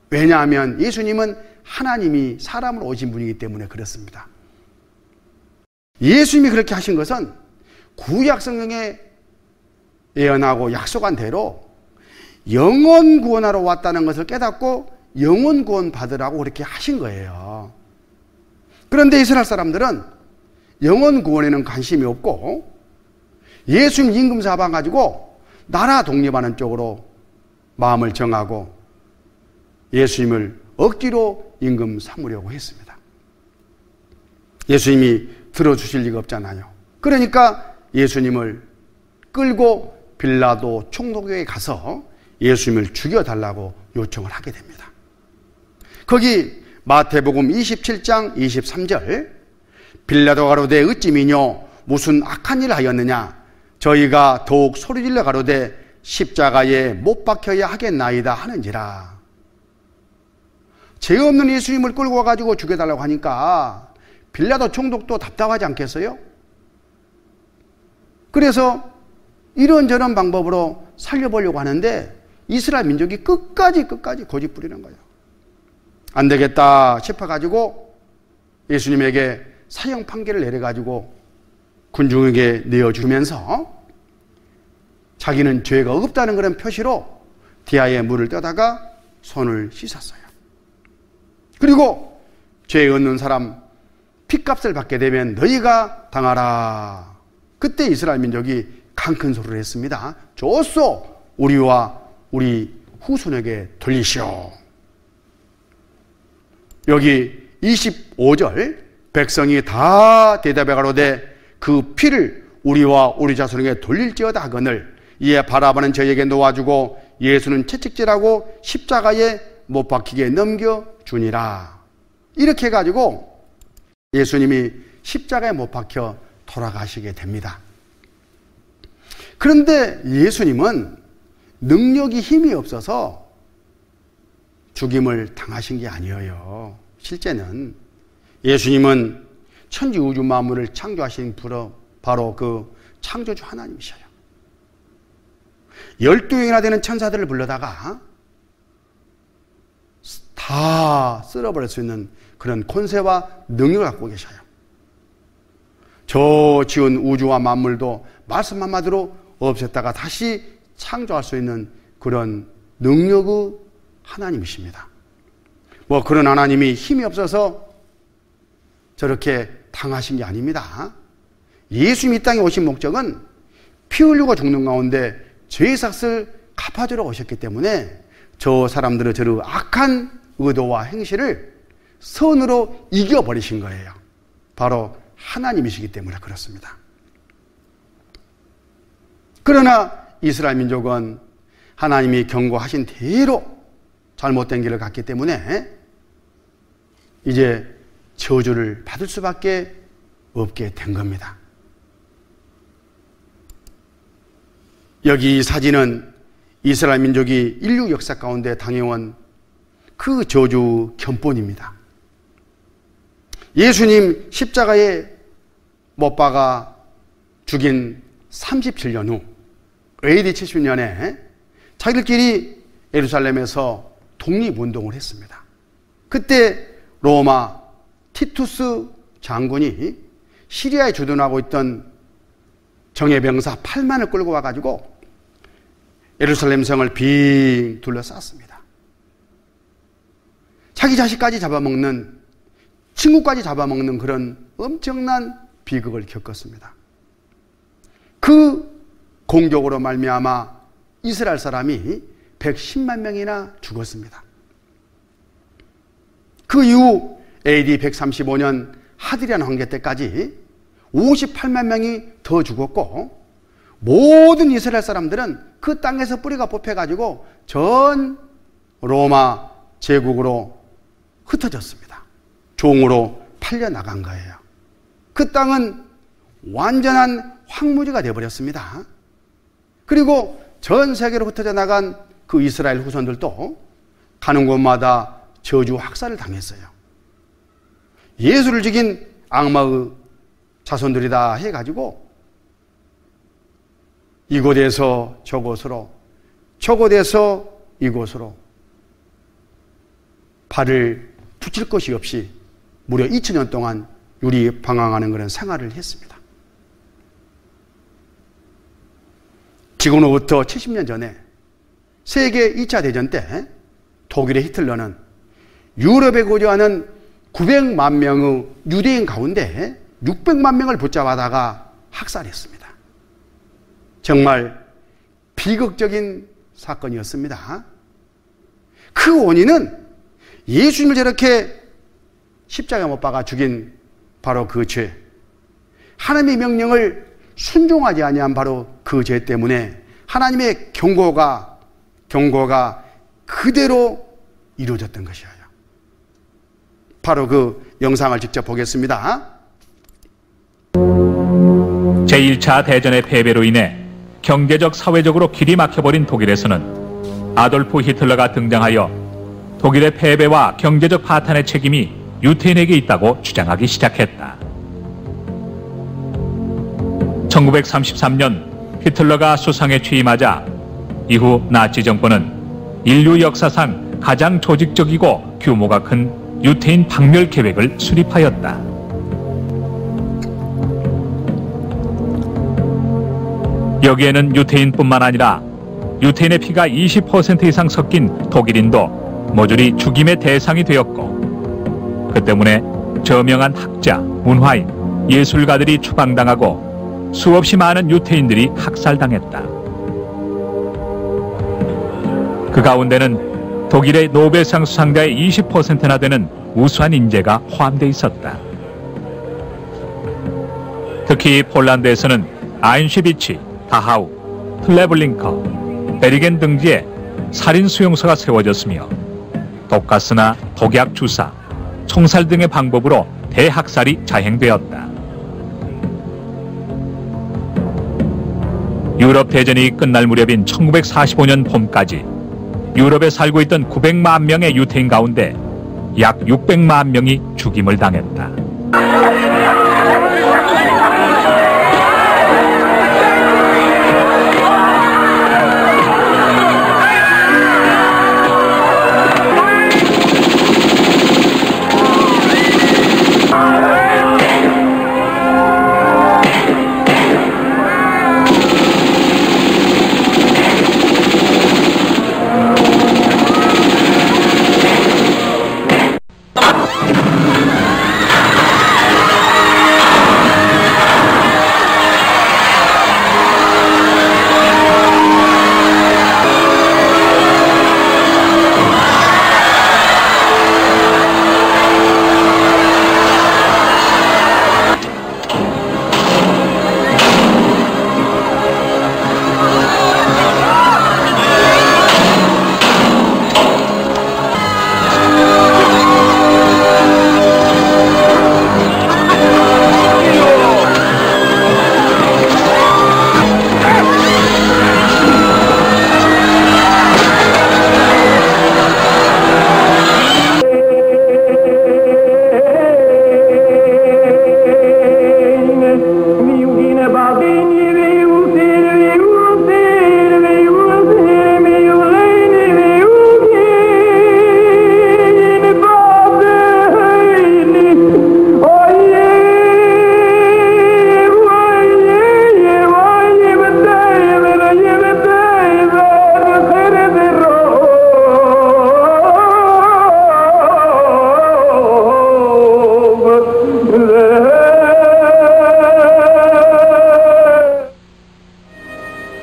왜냐하면 예수님은 하나님이 사람으로 오신 분이기 때문에 그렇습니다. 예수님이 그렇게 하신 것은 구약 성경에 예언하고 약속한 대로 영혼 구원하러 왔다는 것을 깨닫고 영혼 구원 받으라고 그렇게 하신 거예요. 그런데 이스라엘 사람들은 영혼 구원에는 관심이 없고 예수님 임금 삼아가지고 나라 독립하는 쪽으로 마음을 정하고 예수님을 억지로 임금 삼으려고 했습니다. 예수님이 들어주실 리가 없잖아요. 그러니까 예수님을 끌고 빌라도 총독에게 가서 예수님을 죽여달라고 요청을 하게 됩니다. 거기 마태복음 27장 23절 빌라도가 가로되 어찌 미뇨 무슨 악한 일을 하였느냐 저희가 더욱 소리질러 가로되 십자가에 못 박혀야 하겠나이다 하는지라. 죄 없는 예수님을 끌고 와가지고 죽여달라고 하니까 빌라도 총독도 답답하지 않겠어요? 그래서 이런저런 방법으로 살려보려고 하는데 이스라엘 민족이 끝까지 고집 부리는 거예요. 안 되겠다 싶어가지고 예수님에게 사형 판결을 내려가지고 군중에게 내어주면서 자기는 죄가 없다는 그런 표시로 디아에 물을 떠다가 손을 씻었어요. 그리고 죄 없는 사람 핏값을 받게 되면 너희가 당하라. 그때 이스라엘 민족이 강큰 소리를 했습니다. 좋소, 우리와 우리 후손에게 돌리시오. 여기 25절, 백성이 다 대답해 가로되 그 피를 우리와 우리 자손에게 돌릴지어다 하거늘 이에 바라바는 저에게 놓아주고 예수는 채찍질하고 십자가에 못 박히게 넘겨주니라. 이렇게 해가지고 예수님이 십자가에 못 박혀 돌아가시게 됩니다. 그런데 예수님은 능력이 힘이 없어서 죽임을 당하신 게 아니에요. 실제는 예수님은 천지 우주 만물을 창조하신 바로 그 창조주 하나님이셔요. 12명이나 되는 천사들을 불러다가 다 쓸어버릴 수 있는 그런 권세와 능력을 갖고 계셔요. 저 지은 우주와 만물도 말씀 한마디로 없앴다가 다시 창조할 수 있는 그런 능력의 하나님이십니다. 뭐 그런 하나님이 힘이 없어서 저렇게 당하신 게 아닙니다. 예수님이 이 땅에 오신 목적은 피 흘리고 죽는 가운데 죄의 삭을 갚아주러 오셨기 때문에 저 사람들의 저런 악한 의도와 행실을 선으로 이겨버리신 거예요. 바로 하나님이시기 때문에 그렇습니다. 그러나 이스라엘 민족은 하나님이 경고하신 대로 잘못된 길을 갔기 때문에 이제 저주를 받을 수밖에 없게 된 겁니다. 여기 이 사진은 이스라엘 민족이 인류 역사 가운데 당해온 그 저주 견본입니다. 예수님 십자가에 못 박아 죽인 37년 후 AD 70년에 자기들끼리 예루살렘에서 독립운동을 했습니다. 그때 로마 티투스 장군이 시리아에 주둔하고 있던 정예병사 8만을 끌고 와가지고 예루살렘 성을 빙 둘러쌌습니다. 자기 자식까지 잡아먹는, 친구까지 잡아먹는 그런 엄청난 비극을 겪었습니다. 그 공격으로 말미암아 이스라엘 사람이 110만 명이나 죽었습니다. 그 이후 AD 135년 하드리안 황제 때까지 58만 명이 더 죽었고 모든 이스라엘 사람들은 그 땅에서 뿌리가 뽑혀가지고 전 로마 제국으로 흩어졌습니다. 종으로 팔려나간 거예요. 그 땅은 완전한 황무지가 되어버렸습니다. 그리고 전 세계로 흩어져 나간 그 이스라엘 후손들도 가는 곳마다 저주 학살을 당했어요. 예수를 죽인 악마의 자손들이다 해가지고 이곳에서 저곳으로, 저곳에서 이곳으로 발을 붙일 것이 없이 무려 2000년 동안 유리방황하는 그런 생활을 했습니다. 지금으로부터 70년 전에 세계 2차 대전 때 독일의 히틀러는 유럽에 거주하는 900만 명의 유대인 가운데 600만 명을 붙잡아다가 학살했습니다. 정말 비극적인 사건이었습니다. 그 원인은 예수님을 저렇게 십자가에 못 박아 죽인 바로 그 죄, 하나님의 명령을 순종하지 아니한 바로 그 죄 때문에 하나님의 경고가 그대로 이루어졌던 것이에요. 바로 그 영상을 직접 보겠습니다. 제1차 대전의 패배로 인해 경제적, 사회적으로 길이 막혀버린 독일에서는 아돌프 히틀러가 등장하여 독일의 패배와 경제적 파탄의 책임이 유태인에게 있다고 주장하기 시작했다. 1933년 히틀러가 수상에 취임하자 이후 나치 정권은 인류 역사상 가장 조직적이고 규모가 큰 유태인 박멸 계획을 수립하였다. 여기에는 유태인뿐만 아니라 유태인의 피가 20% 이상 섞인 독일인도 모조리 죽임의 대상이 되었고, 그 때문에 저명한 학자, 문화인, 예술가들이 추방당하고 수없이 많은 유태인들이 학살당했다. 그 가운데는 독일의 노벨상 수상자의 20%나 되는 우수한 인재가 포함되어 있었다. 특히 폴란드에서는 아인슈비치, 다하우, 트레블링커, 베리겐 등지에 살인 수용소가 세워졌으며 독가스나 독약 주사, 총살 등의 방법으로 대학살이 자행되었다. 유럽 대전이 끝날 무렵인 1945년 봄까지 유럽에 살고 있던 900만 명의 유태인 가운데 약 600만 명이 죽임을 당했다.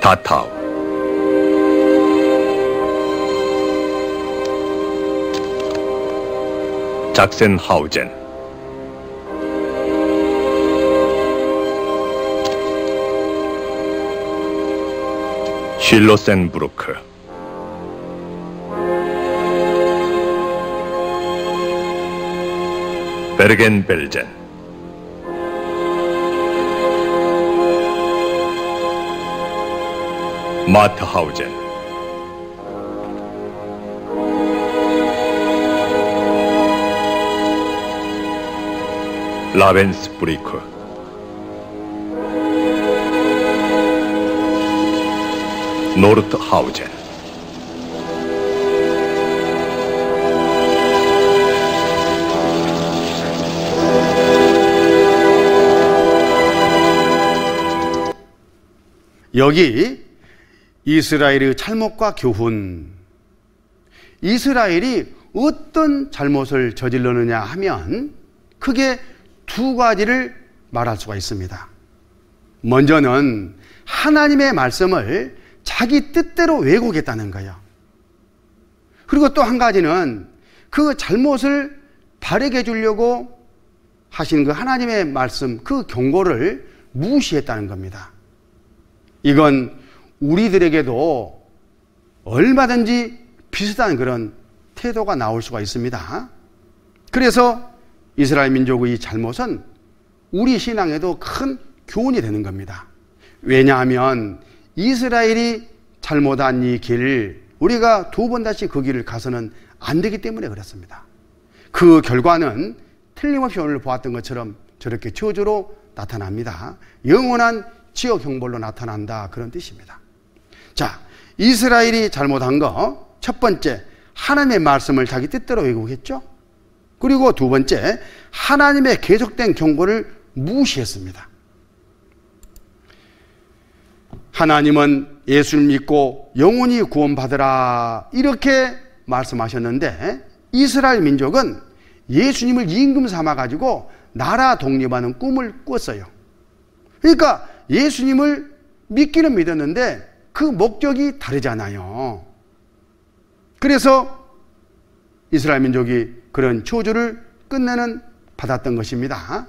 다타우. 작센하우젠. 쉴로센부르크. 베르겐벨젠. 마트하우젠. 라벤스부리크. 노르트하우젠. 여기 이스라엘의 잘못과 교훈, 이스라엘이 어떤 잘못을 저질렀느냐 하면 크게 두 가지를 말할 수가 있습니다. 먼저는 하나님의 말씀을 자기 뜻대로 왜곡했다는 거예요. 그리고 또 한 가지는 그 잘못을 바르게 해주려고 하신 그 하나님의 말씀, 그 경고를 무시했다는 겁니다. 이건 우리들에게도 얼마든지 비슷한 그런 태도가 나올 수가 있습니다. 그래서 이스라엘 민족의 이 잘못은 우리 신앙에도 큰 교훈이 되는 겁니다. 왜냐하면 이스라엘이 잘못한 이 길을 우리가 두 번 다시 그 길을 가서는 안 되기 때문에 그렇습니다. 그 결과는 틀림없이 오늘 보았던 것처럼 저렇게 저주로 나타납니다. 영원한 지옥 형벌로 나타난다, 그런 뜻입니다. 자, 이스라엘이 잘못한 거 첫 번째, 하나님의 말씀을 자기 뜻대로 왜곡했죠. 그리고 두 번째, 하나님의 계속된 경고를 무시했습니다. 하나님은 예수를 믿고 영원히 구원받으라 이렇게 말씀하셨는데, 이스라엘 민족은 예수님을 임금 삼아가지고 나라 독립하는 꿈을 꿨어요. 그러니까 예수님을 믿기는 믿었는데 그 목적이 다르잖아요. 그래서 이스라엘 민족이 그런 저주를 끝내는 받았던 것입니다.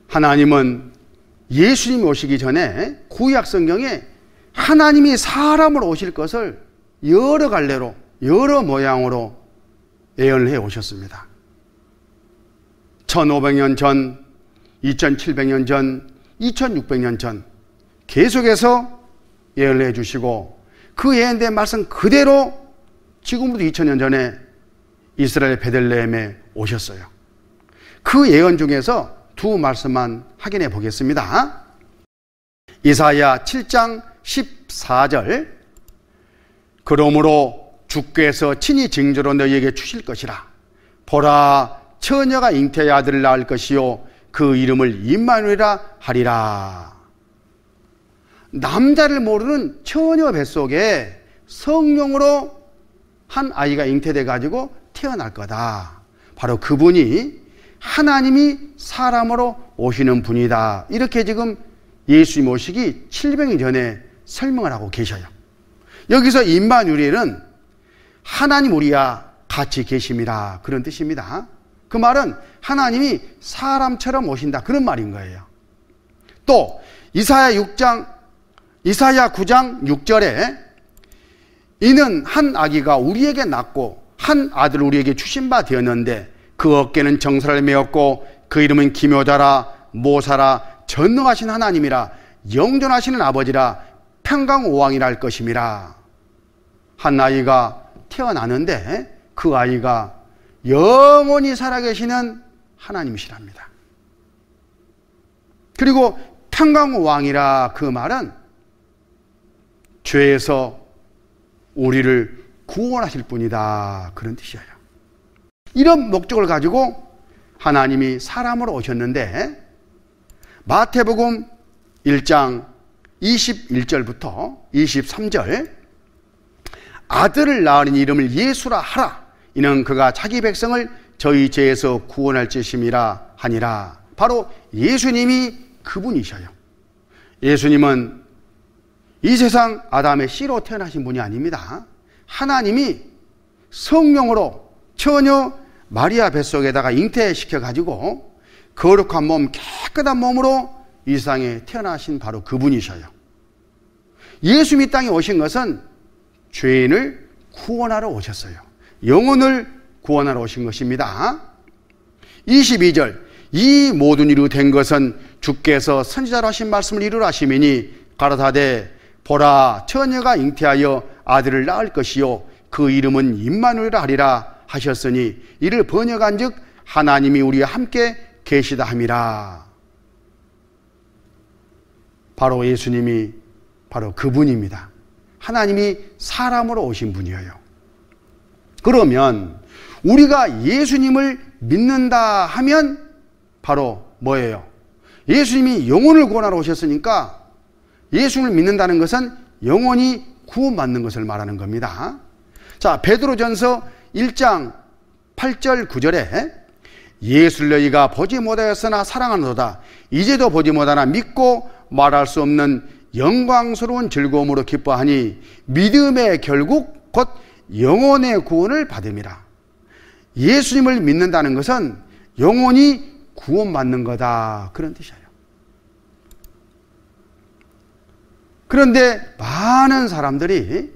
하나님은 예수님이 오시기 전에 구약 성경에 하나님이 사람으로 오실 것을 여러 갈래로, 여러 모양으로 예언을 해 오셨습니다. 1500년 전, 2700년 전, 2600년 전 계속해서 예언을 해 주시고, 그 예언된 말씀 그대로 지금부터 2000년 전에 이스라엘 베들레헴에 오셨어요. 그 예언 중에서 두 말씀만 확인해 보겠습니다. 이사야 7장 14절, 그러므로 주께서 친히 징조로 너희에게 주실 것이라. 보라, 처녀가 잉태의 아들을 낳을 것이요 그 이름을 임마누엘이라 하리라. 남자를 모르는 처녀 뱃속에 성령으로 한 아이가 잉태돼 가지고 태어날 거다. 바로 그분이 하나님이 사람으로 오시는 분이다. 이렇게 지금 예수님 오시기 700년 전에 설명을 하고 계셔요. 여기서 임마누엘은 하나님 우리와 같이 계심이라, 그런 뜻입니다. 그 말은 하나님이 사람처럼 오신다, 그런 말인 거예요. 또 이사야 9장 6절에 이는 한 아기가 우리에게 낳고 한 아들을 우리에게 주신 바 되었는데 그 어깨는 정사를 메었고 그 이름은 기묘자라, 모사라, 전능하신 하나님이라, 영존하시는 아버지라, 평강오왕이라 할 것임이라. 한 아이가 태어나는데 그 아이가 영원히 살아계시는 하나님이시랍니다. 그리고 평강오왕이라, 그 말은 죄에서 우리를 구원하실 분이다, 그런 뜻이에요. 이런 목적을 가지고 하나님이 사람으로 오셨는데, 마태복음 1장 21절부터 23절, 아들을 낳으니 이름을 예수라 하라. 이는 그가 자기 백성을 저희 죄에서 구원할 것임이라 하니라. 바로 예수님이 그분이셔요. 예수님은 이 세상 아담의 씨로 태어나신 분이 아닙니다. 하나님이 성령으로 처녀 마리아 뱃속에다가 잉태시켜가지고 거룩한 몸, 깨끗한 몸으로 이 세상에 태어나신 바로 그분이셔요. 예수님이 이 땅에 오신 것은 죄인을 구원하러 오셨어요. 영혼을 구원하러 오신 것입니다. 22절, 이 모든 일이 된 것은 주께서 선지자로 하신 말씀을 이루라 하심이니 가라사대 보라, 처녀가 잉태하여 아들을 낳을 것이요 그 이름은 임마누엘이라 하리라 하셨으니 이를 번역한즉 하나님이 우리와 함께 계시다 함이라. 바로 예수님이 바로 그분입니다. 하나님이 사람으로 오신 분이에요. 그러면 우리가 예수님을 믿는다 하면 바로 뭐예요? 예수님이 영혼을 구원하러 오셨으니까 예수님을 믿는다는 것은 영혼이 구원받는 것을 말하는 겁니다. 자, 베드로전서 1장 8절 9절에 예수를 너희가 보지 못하였으나 사랑하노다. 이제도 보지 못하나 믿고 말할 수 없는 영광스러운 즐거움으로 기뻐하니 믿음의 결국 곧 영혼의 구원을 받음이라. 예수님을 믿는다는 것은 영혼이 구원받는 거다, 그런 뜻이에요. 그런데 많은 사람들이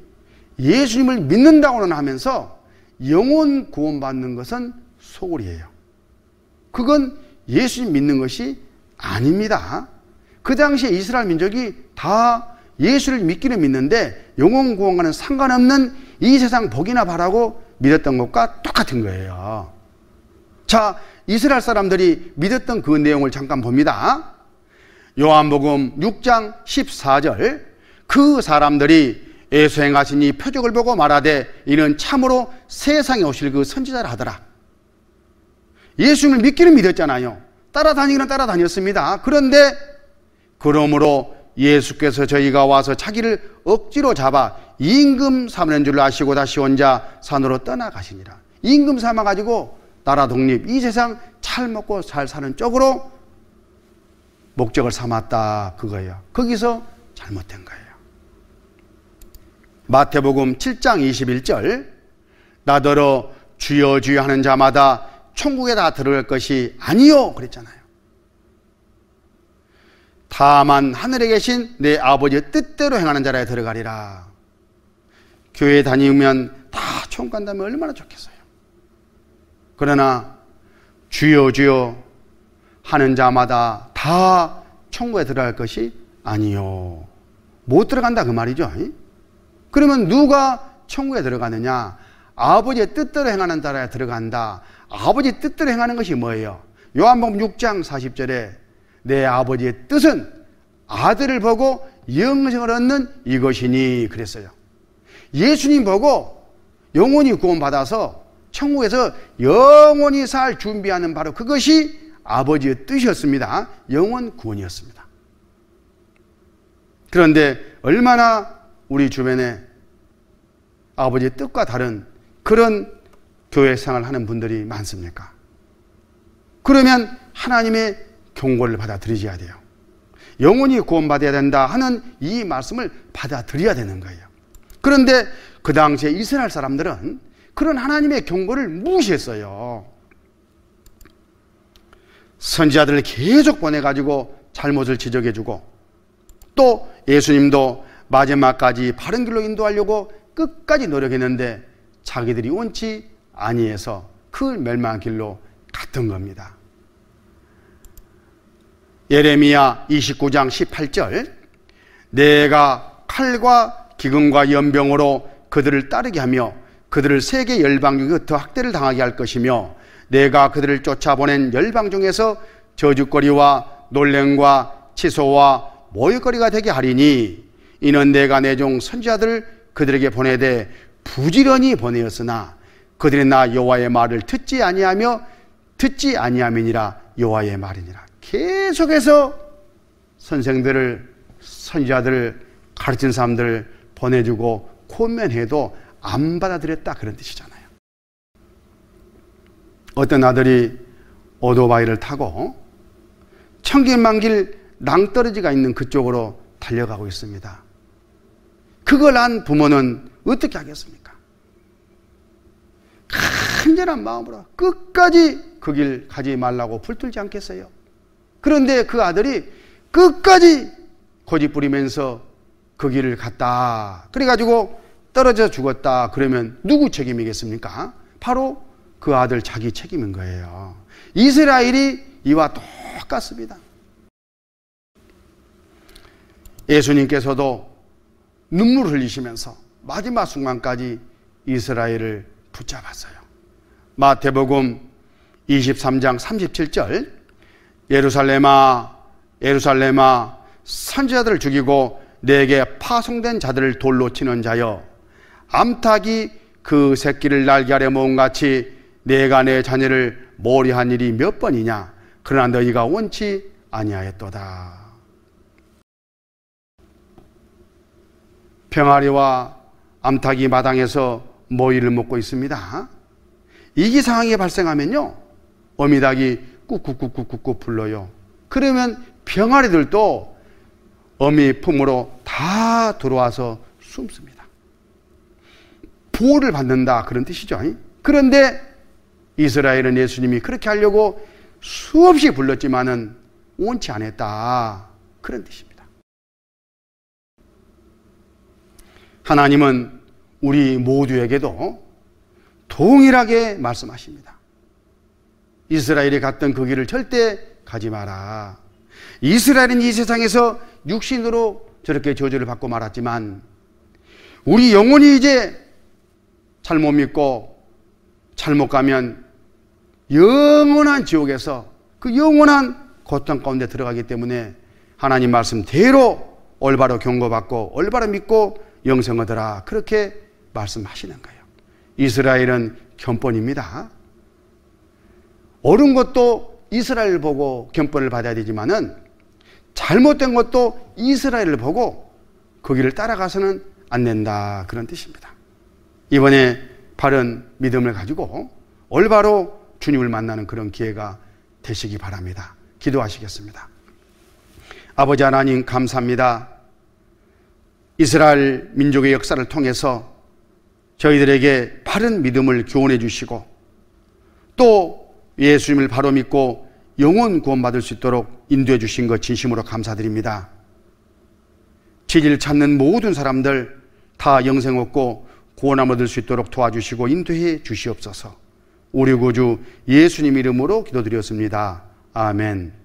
예수님을 믿는다고는 하면서 영혼 구원받는 것은 소홀이에요. 그건 예수님 믿는 것이 아닙니다. 그 당시에 이스라엘 민족이 다 예수를 믿기는 믿는데 영혼 구원과는 상관없는 이 세상 복이나 바라고 믿었던 것과 똑같은 거예요. 자, 이스라엘 사람들이 믿었던 그 내용을 잠깐 봅니다. 요한복음 6장 14절, 그 사람들이 예수 행하신 이 표적을 보고 말하되 이는 참으로 세상에 오실 그 선지자라 하더라. 예수님을 믿기는 믿었잖아요. 따라다니기는 따라다녔습니다. 그런데 그러므로 예수께서 저희가 와서 자기를 억지로 잡아 임금 삼는 줄 아시고 다시 혼자 산으로 떠나가시니라. 임금 삼아가지고 나라 독립, 이 세상 잘 먹고 잘 사는 쪽으로 목적을 삼았다, 그거예요. 거기서 잘못된 거예요. 마태복음 7장 21절, 나더러 주여 주여 하는 자마다 천국에 다 들어갈 것이 아니요 그랬잖아요. 다만 하늘에 계신 내 아버지의 뜻대로 행하는 자라에 들어가리라. 교회 다니면 다 천국 간다면 얼마나 좋겠어요. 그러나 주여 주여 하는 자마다 다 천국에 들어갈 것이 아니요, 못 들어간다 그 말이죠. 그러면 누가 천국에 들어가느냐? 아버지의 뜻대로 행하는 자라에 들어간다. 아버지의 뜻대로 행하는 것이 뭐예요? 요한복음 6장 40절에 내 아버지의 뜻은 아들을 보고 영생을 얻는 이것이니 그랬어요. 예수님 보고 영원히 구원받아서 천국에서 영원히 살 준비하는 바로 그것이 아버지의 뜻이었습니다. 영원 구원이었습니다. 그런데 얼마나 우리 주변에 아버지의 뜻과 다른 그런 교회 생활을 하는 분들이 많습니까? 그러면 하나님의 경고를 받아들이셔야 돼요. 영원히 구원받아야 된다 하는 이 말씀을 받아들여야 되는 거예요. 그런데 그 당시에 이스라엘 사람들은 그런 하나님의 경고를 무시했어요. 선지자들을 계속 보내가지고 잘못을 지적해주고, 또 예수님도 마지막까지 바른 길로 인도하려고 끝까지 노력했는데 자기들이 원치 아니해서 그 멸망의 길로 갔던 겁니다. 예레미야 29장 18절, 내가 칼과 기근과 연병으로 그들을 따르게 하며 그들을 세계 열방 중에 더 학대를 당하게 할 것이며 내가 그들을 쫓아보낸 열방 중에서 저주거리와 놀램과 치소와 모욕거리가 되게 하리니 이는 내가 내 종 선지자들을 그들에게 보내되 부지런히 보내었으나 그들이 나 여호와의 말을 듣지 아니함이니라. 여호와의 말이니라. 계속해서 선생들을, 선지자들을, 가르친 사람들을 보내주고 권면해도 안 받아들였다, 그런 뜻이잖아요. 어떤 아들이 오토바이를 타고 천길만길 낭떠러지가 있는 그쪽으로 달려가고 있습니다. 그걸 안 부모는 어떻게 하겠습니까? 간절한 마음으로 끝까지 그 길 가지 말라고 불틀지 않겠어요? 그런데 그 아들이 끝까지 고집 부리면서 그 길을 갔다, 그래가지고 떨어져 죽었다. 그러면 누구 책임이겠습니까? 바로 그 아들 자기 책임인 거예요. 이스라엘이 이와 똑같습니다. 예수님께서도 눈물을 흘리시면서 마지막 순간까지 이스라엘을 붙잡았어요. 마태복음 23장 37절, 예루살렘아 예루살렘아 선지자들을 죽이고 내게 파송된 자들을 돌로 치는 자여, 암탉이 그 새끼를 날개 아래 모은 같이 내가 내 자녀를 모리한 일이 몇 번이냐? 그러나 너희가 원치 아니하였도다. 병아리와 암탉이 마당에서 모이를 먹고 있습니다. 이기 상황이 발생하면요, 어미닭이 꾹꾹꾹꾹꾹 불러요. 그러면 병아리들도 어미 품으로 다 들어와서 숨습니다. 보호를 받는다, 그런 뜻이죠. 그런데 이스라엘은 예수님이 그렇게 하려고 수없이 불렀지만은 원치 않았다, 그런 뜻입니다. 하나님은 우리 모두에게도 동일하게 말씀하십니다. 이스라엘이 갔던 그 길을 절대 가지 마라. 이스라엘은 이 세상에서 육신으로 저렇게 저주를 받고 말았지만 우리 영혼이 이제 잘못 믿고 잘못 가면 영원한 지옥에서 그 영원한 고통 가운데 들어가기 때문에 하나님 말씀대로 올바로 경고받고 올바로 믿고 영생 얻으라. 그렇게 말씀하시는 거예요. 이스라엘은 견본입니다. 옳은 것도 이스라엘을 보고 견본을 받아야 되지만은 잘못된 것도 이스라엘을 보고 그 길을 따라가서는 안 된다. 그런 뜻입니다. 이번에 바른 믿음을 가지고 올바로 주님을 만나는 그런 기회가 되시기 바랍니다. 기도하시겠습니다. 아버지 하나님 감사합니다. 이스라엘 민족의 역사를 통해서 저희들에게 바른 믿음을 교훈해 주시고 또 예수님을 바로 믿고 영혼 구원받을 수 있도록 인도해 주신 것 진심으로 감사드립니다. 진리를 찾는 모든 사람들 다 영생 얻고 구원함 얻을 수 있도록 도와주시고 인도해 주시옵소서. 우리 구주 예수님 이름으로 기도드렸습니다. 아멘.